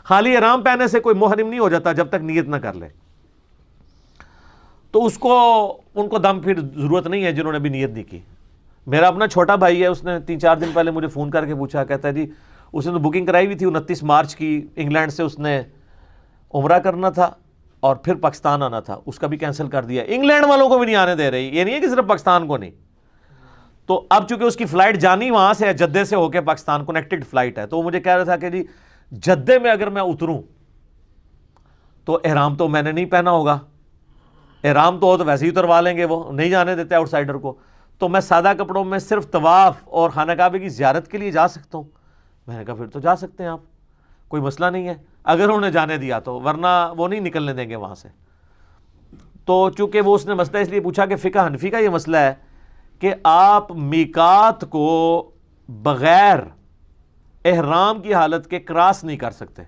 خالی احرام پہننے سے کوئی محرم نہیں ہو جاتا جب تک نیت نہ کر لے. تو ان کو دم پھر ضرورت نہیں ہے جنہوں نے بھی نیت نہیں کی. میرا اپنا چھوٹا بھائی ہے, اس نے 3-4 دن پہلے مجھے فون کر کے پوچھا, کہتا ہے جی اس نے تو بکنگ کرائی ہوئی تھی 29 مارچ کی, انگلینڈ سے اس نے عمرہ کرنا تھا اور پھر پاکستان آنا تھا, اس کا بھی کینسل کر دیا. انگلینڈ والوں کو بھی نہیں آنے دے رہی, یہ نہیں ہے کہ صرف پاکستان کو نہیں. تو اب چونکہ اس کی فلائٹ جانی وہاں سے ہے, جدے سے ہو کے پاکستان, کنیکٹڈ فلائٹ ہے, تو وہ مجھے کہہ رہا تھا کہ جی جدے میں اگر میں اتروں تو احرام تو میں نے نہیں پہنا ہوگا, احرام تو ہو تو ویسے ہی اتروا لیں گے, وہ نہیں جانے دیتے آؤٹ سائڈر کو, تو میں سادہ کپڑوں میں صرف طواف اور خانہ کعبہ کی زیارت کے لیے جا سکتا ہوں. میں نے کہا پھر تو جا سکتے ہیں آپ, کوئی مسئلہ نہیں ہے اگر انہوں نے جانے دیا تو, ورنہ وہ نہیں نکلنے دیں گے وہاں سے. تو چونکہ وہ اس نے مسئلہ اس لیے پوچھا کہ فقہ حنفی کا یہ مسئلہ ہے کہ آپ میقات کو بغیر احرام کی حالت کے کراس نہیں کر سکتے,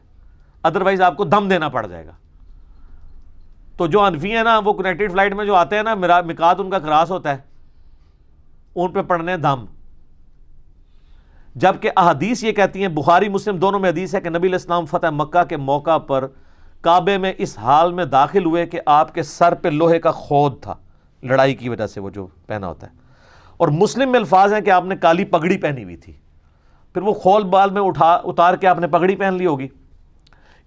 ادروائز آپ کو دم دینا پڑ جائے گا. تو جو حنفی ہیں نا, وہ کنیکٹڈ فلائٹ میں جو آتے ہیں نا, میقات ان کا کراس ہوتا ہے, ان پہ پڑھنے دم. جبکہ احادیث یہ کہتی ہیں, بخاری مسلم دونوں میں حدیث ہے کہ نبی علیہ السلام فتح مکہ کے موقع پر کعبے میں اس حال میں داخل ہوئے کہ آپ کے سر پہ لوہے کا خود تھا, لڑائی کی وجہ سے وہ جو پہنا ہوتا ہے. اور مسلم میں الفاظ ہیں کہ آپ نے کالی پگڑی پہنی ہوئی تھی, پھر وہ خول بال میں اتار کے آپ نے پگڑی پہن لی ہوگی.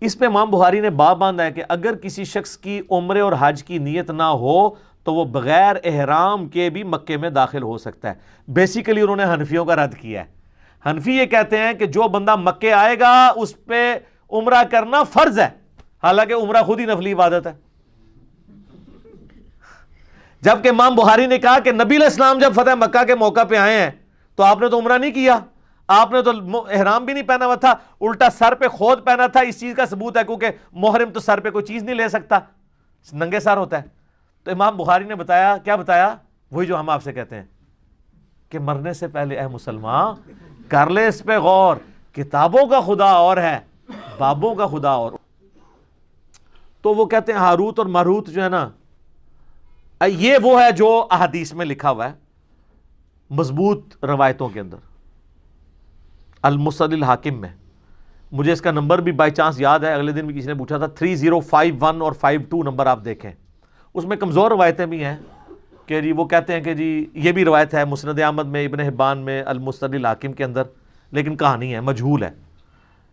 اس پہ امام بخاری نے باب باندھا ہے کہ اگر کسی شخص کی عمرے اور حج کی نیت نہ ہو تو وہ بغیر احرام کے بھی مکے میں داخل ہو سکتا ہے. بیسیکلی انہوں نے حنفیوں کا رد کیا ہے. حنفی یہ کہتے ہیں کہ جو بندہ مکے آئے گا اس پہ عمرہ کرنا فرض ہے, حالانکہ عمرہ خود ہی نفلی عبادت ہے. جبکہ امام بخاری نے کہا کہ نبی علیہ السلام جب فتح مکہ کے موقع پہ آئے ہیں تو آپ نے تو عمرہ نہیں کیا, آپ نے تو احرام بھی نہیں پہنا ہوا تھا, الٹا سر پہ خود پہنا تھا. اس چیز کا ثبوت ہے کیونکہ محرم تو سر پہ کوئی چیز نہیں لے سکتا, ننگے سر ہوتا ہے. تو امام بخاری نے بتایا, کیا بتایا, وہی جو ہم آپ سے کہتے ہیں کہ مرنے سے پہلے اے مسلمان کر لے اس پہ غور, کتابوں کا خدا اور ہے, بابوں کا خدا اور. تو وہ کہتے ہیں ہاروت اور ماروت جو ہے نا, یہ وہ ہے جو احادیث میں لکھا ہوا ہے مضبوط روایتوں کے اندر. المسند الحاکم میں, مجھے اس کا نمبر بھی بائی چانس یاد ہے, اگلے دن بھی کسی نے پوچھا تھا, 3051 اور 52 نمبر آپ دیکھیں. اس میں کمزور روایتیں بھی ہیں کہ جی وہ کہتے ہیں کہ جی یہ بھی روایت ہے مسند احمد میں, ابن حبان میں, المسند الحاکم کے اندر, لیکن کہانی ہے, مجہول ہے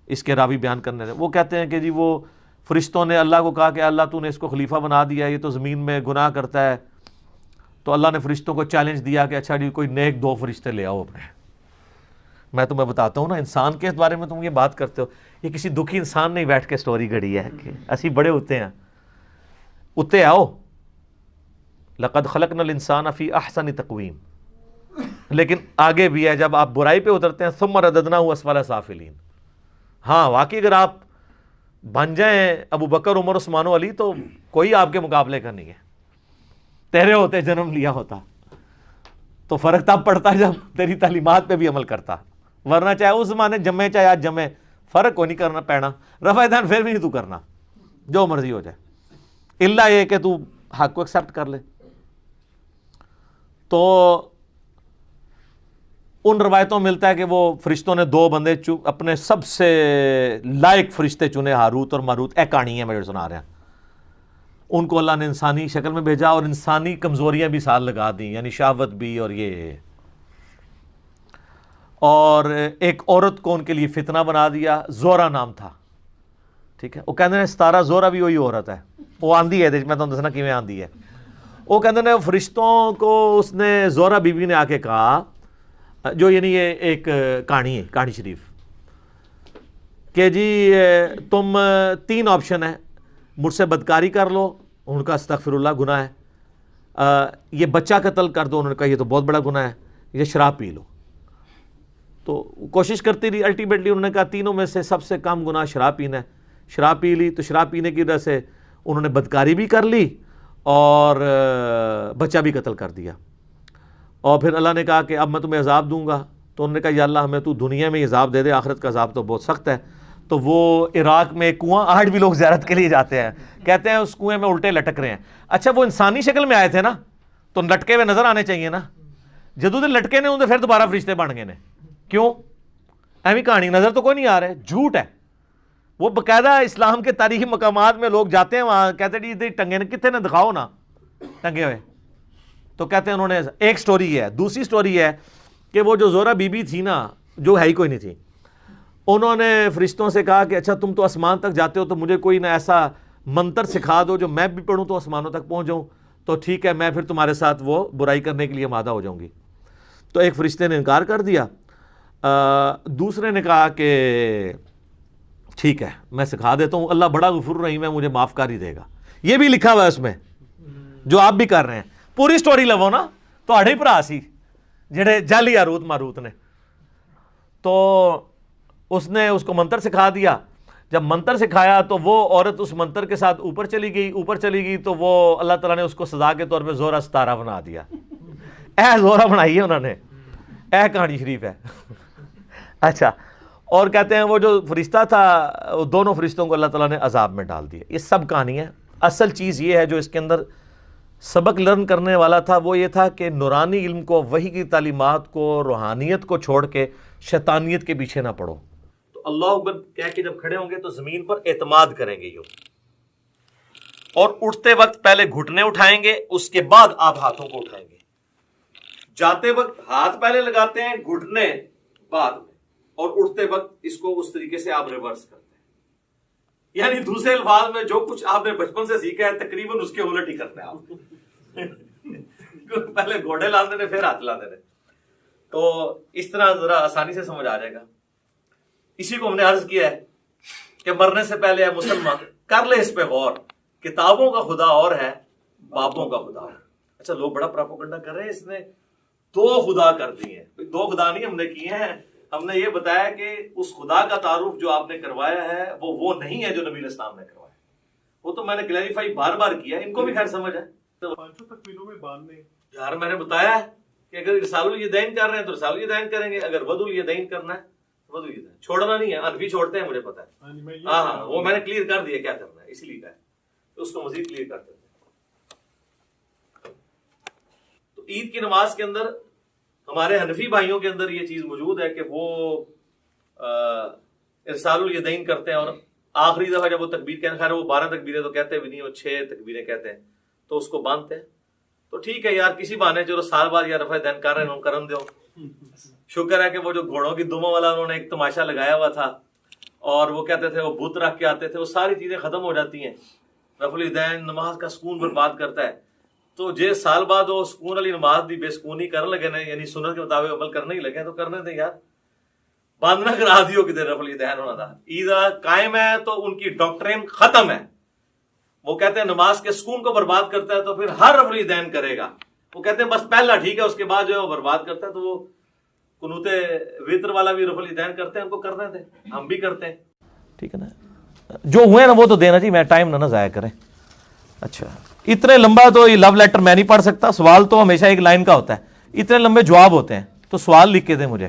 اس کے راوی بیان کرنے سے. وہ کہتے ہیں کہ جی وہ فرشتوں نے اللہ کو کہا کہ اللہ تو نے اس کو خلیفہ بنا دیا, یہ تو زمین میں گناہ کرتا ہے. تو اللہ نے فرشتوں کو چیلنج دیا کہ اچھا جی کوئی نیک 2 فرشتے لے آؤ اپنے. میں تمہیں بتاتا ہوں نا, انسان کے بارے میں تم یہ بات کرتے ہو, یہ کسی دکھی انسان نے بیٹھ کے سٹوری گھڑی ہے کہ اسی بڑے ہوتے ہیں, اتے آؤ لقد خلقنا الانسان فی احسن تقویم. لیکن آگے بھی ہے, جب آپ برائی پہ اترتے ہیں ثم رددناہ اسفل سافلین. ہاں واقعی اگر آپ بن جائیں ابو بکر عمر عثمان و علی تو کوئی آپ کے مقابلے کا نہیں ہے, تیرے ہوتے جنم لیا ہوتا. تو فرق تب پڑتا جب تیری تعلیمات پہ بھی عمل کرتا, ورنہ چاہے اس زمانے جمے چاہے آج جمے, فرق کو نہیں کرنا پینا, رفع دین پھر بھی نہیں تو کرنا, جو مرضی ہو جائے, اللہ یہ کہ تو حق کو ایکسیپٹ کر لے. تو ان روایتوں ملتا ہے کہ وہ فرشتوں نے 2 بندے اپنے سب سے لائق فرشتے چنے, ہاروت اور ماروت. کہانی ہے میں سنا رہا, ان کو اللہ نے انسانی شکل میں بھیجا اور انسانی کمزوریاں بھی ساتھ لگا دیں, یعنی شہوت بھی اور یہ, اور ایک عورت کو ان کے لیے فتنہ بنا دیا, زورا نام تھا. ٹھیک ہے, وہ کہتے ہیں 17 زورا بھی وہی عورت ہے, وہ آندھی ہے, میں تمہیں دسنا کیویں آندھی ہے. وہ کہتے ہیں فرشتوں کو اس نے زورا بی بی نے آ کے کہا, جو یعنی یہ ایک کہانی ہے, کہانی شریف, کہ جی تم 3 آپشن ہیں, مجھ سے بدکاری کر لو, ان کا استغفر اللہ گناہ ہے, یہ بچہ قتل کر دو, انہوں نے کہا یہ تو بہت بڑا گناہ ہے, یہ شراب پی لو. تو کوشش کرتی رہی, الٹیمیٹلی انہوں نے کہا تینوں میں سے سب سے کم گناہ شراب پینا ہے. شراب پی لی, تو شراب پینے کی وجہ سے انہوں نے بدکاری بھی کر لی اور بچہ بھی قتل کر دیا. اور پھر اللہ نے کہا کہ اب میں تمہیں عذاب دوں گا. تو انہوں نے کہا یا اللہ ہمیں تو دنیا میں عذاب دے دے, آخرت کا عذاب تو بہت سخت ہے. تو وہ عراق میں ایک کنواں, آج بھی لوگ زیارت کے لیے جاتے ہیں, کہتے ہیں اس کنویں میں الٹے لٹک رہے ہیں. اچھا وہ انسانی شکل میں آئے تھے نا, تو لٹکے ہوئے نظر آنے چاہیے نا, جدو دن لٹکے نے انہیں پھر دوبارہ فرشتے بن گئے نے. کیوں ایویں کہانی, نظر تو کوئی نہیں آ رہے, جھوٹ ہے. وہ باقاعدہ اسلام کے تاریخی مقامات میں لوگ جاتے ہیں وہاں، کہتے ہیں جی ٹنگے نے کتنے نے دکھاؤ نا ٹنگے ہوئے، تو کہتے ہیں انہوں نے، ایک سٹوری ہے۔ دوسری سٹوری ہے کہ وہ جو زورا بی بی تھی نا، جو ہے ہی کوئی نہیں تھی، انہوں نے فرشتوں سے کہا کہ اچھا تم تو آسمان تک جاتے ہو تو مجھے کوئی نہ ایسا منتر سکھا دو جو میں بھی پڑھوں تو آسمانوں تک پہنچ جاؤں، تو ٹھیک ہے میں پھر تمہارے ساتھ وہ برائی کرنے کے لیے آمادہ ہو جاؤں گی۔ تو ایک فرشتے نے انکار کر دیا، دوسرے نے کہا کہ ٹھیک ہے میں سکھا دیتا ہوں، اللہ بڑا غفور رحیم ہے، مجھے معاف کر ہی دے گا۔ یہ بھی لکھا ہوا ہے اس میں جو آپ بھی کر رہے ہیں، پوری سٹوری لو نا تو اڑے بھرا سی جڑے جعلی ہاروت ماروت نے، تو اس نے اس کو منتر سکھا دیا۔ جب منتر سکھایا تو وہ عورت اس منتر کے ساتھ اوپر چلی گئی تو وہ اللہ تعالیٰ نے اس کو سزا کے طور پہ زورا ستارہ بنا دیا۔ اے زورا بنائی ہے انہوں نے، اے کہانی شریف ہے۔ اچھا، اور کہتے ہیں وہ جو فرشتہ تھا، دونوں فرشتوں کو اللہ تعالیٰ نے عذاب میں ڈال دیا۔ یہ سب کہانی ہے۔ اصل چیز یہ ہے جو اس کے اندر سبق لرن کرنے والا تھا، وہ یہ تھا کہ نورانی علم کو، وحی کی تعلیمات کو، روحانیت کو چھوڑ کے شیطانیت کے پیچھے نہ پڑو۔ تو اللہ اکبر کہہ کے جب کھڑے ہوں گے تو زمین پر اعتماد کریں گے یوں، اور اٹھتے وقت پہلے گھٹنے اٹھائیں گے، اس کے بعد آپ ہاتھوں کو اٹھائیں گے۔ جاتے وقت ہاتھ پہلے لگاتے ہیں، گھٹنے بعد میں، اور اٹھتے وقت اس کو اس طریقے سے آپ ریورس کرتے ہیں۔ یعنی دوسرے الفاظ میں جو کچھ آپ نے بچپن سے سیکھا ہے تقریباً اس کے الٹ ہی کرنا ہے آپ۔ پہلے گھوڑے لاندے نے پھر ہاتھ لاندے نے، تو اس طرح ذرا آسانی سے سمجھ آ جائے گا۔ اسی کو ہم نے عرض کیا ہے کہ مرنے سے پہلے اے مسلمان کر لے اس پہ غور، کتابوں کا خدا اور ہے، باپوں کا خدا ہے۔ اچھا، لوگ بڑا پراپوگنڈا کر رہے ہیں، اس نے 2 خدا کر دیے ہیں۔ 2 خدا نہیں ہم نے کیے ہیں، ہم نے یہ بتایا کہ اس خدا کا تعارف جو آپ نے کروایا ہے وہ نہیں ہے جو نبی علیہ السلام نے کروایا۔ وہ تو میں نے کلیریفائی بار بار کیا، ان کو بھی خیر سمجھ ہے۔ تو 500 تکمیلوں میں باندھنے یار میں نے بتایا کہ اگر ارسال الیدین کر رہے ہیں تو ارسال الیدین کریں گے، اگر ود الیدین کرنا ہے ود الیدین، چھوڑنا نہیں ہے۔ انفی چھوڑتے ہیں، مجھے پتا ہے، ہاں وہ میں نے کلیئر کر دیا کیا کرنا ہے، اسی لیے کہا ہے تو اس کو مزید کلیئر کرتے ہیں۔ تو عید کی نماز کے اندر ہمارے حنفی بھائیوں کے اندر یہ چیز موجود ہے کہ وہ ارسال الیدین کرتے ہیں، اور آخری دفعہ جب وہ تکبیر کہتے ہیں، خیر وہ 12 تکبیریں تو کہتے بھی نہیں، وہ 6 تکبیریں کہتے ہیں، تو اس کو باندھتے ہیں۔ تو ٹھیک ہے یار، کسی بہانے جو سال بعد یا رفع دین کر رہے ہیں کرن دو۔ شکر ہے کہ وہ جو گھوڑوں کی دموں والا انہوں نے ایک تماشا لگایا ہوا تھا، اور وہ کہتے تھے وہ بت رکھ کے آتے تھے، وہ ساری چیزیں ختم ہو جاتی ہیں۔ رفع الیدین نماز کا سکون برباد کرتا ہے، تو جے سال بعد وہ سکون والی نماز دی بے سکونی کرنے لگے نا، یعنی سنت کے مطابق عمل کرنے ہی لگے تو کرنے دیں یار، باندھنا کرا دیو کدھر رفع الیدین ہونا تھا۔ عید قائم ہے تو ان کی ڈاکٹرین ختم ہے۔ وہ کہتے ہیں نماز کے سکون کو برباد کرتا ہے تو پھر ہر رفع الیدین کرے گا۔ وہ کہتے ہیں بس پہلا ٹھیک ہے، اس کے بعد جو ہے وہ برباد کرتا ہے، تو وہ قنوت وتر والا بھی رفع الیدین کرتے ہیں، ان کو کرنے دیں، ہم بھی کرتے ہیں، ٹھیک ہے نا۔ جو ہوئے نا وہ تو دینا جی، میں ٹائم نہ ضائع کریں۔ اچھا، اتنے لمبا تو یہ لو لیٹر میں نہیں پڑھ سکتا، سوال تو ہمیشہ ایک لائن کا ہوتا ہے، اتنے لمبے جواب ہوتے ہیں، تو سوال لکھ کے دیں مجھے۔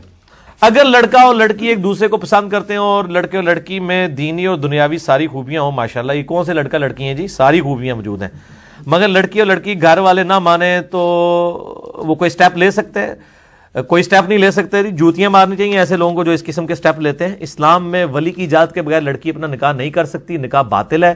اگر لڑکا اور لڑکی ایک دوسرے کو پسند کرتے ہیں اور لڑکے اور لڑکی میں دینی اور دنیاوی ساری خوبیاں ہوں، ماشاءاللہ، یہ کون سے لڑکا لڑکی ہیں جی، ساری خوبیاں موجود ہیں، مگر لڑکی اور لڑکی گھر والے نہ مانیں تو وہ کوئی سٹیپ لے سکتے ہیں؟ کوئی سٹیپ نہیں لے سکتے جی، جوتیاں مارنی چاہیے ایسے لوگوں کو جو اس قسم کے سٹیپ لیتے ہیں۔ اسلام میں ولی کی اجازت کے بغیر لڑکی اپنا نکاح نہیں کر سکتی، نکاح باطل ہے۔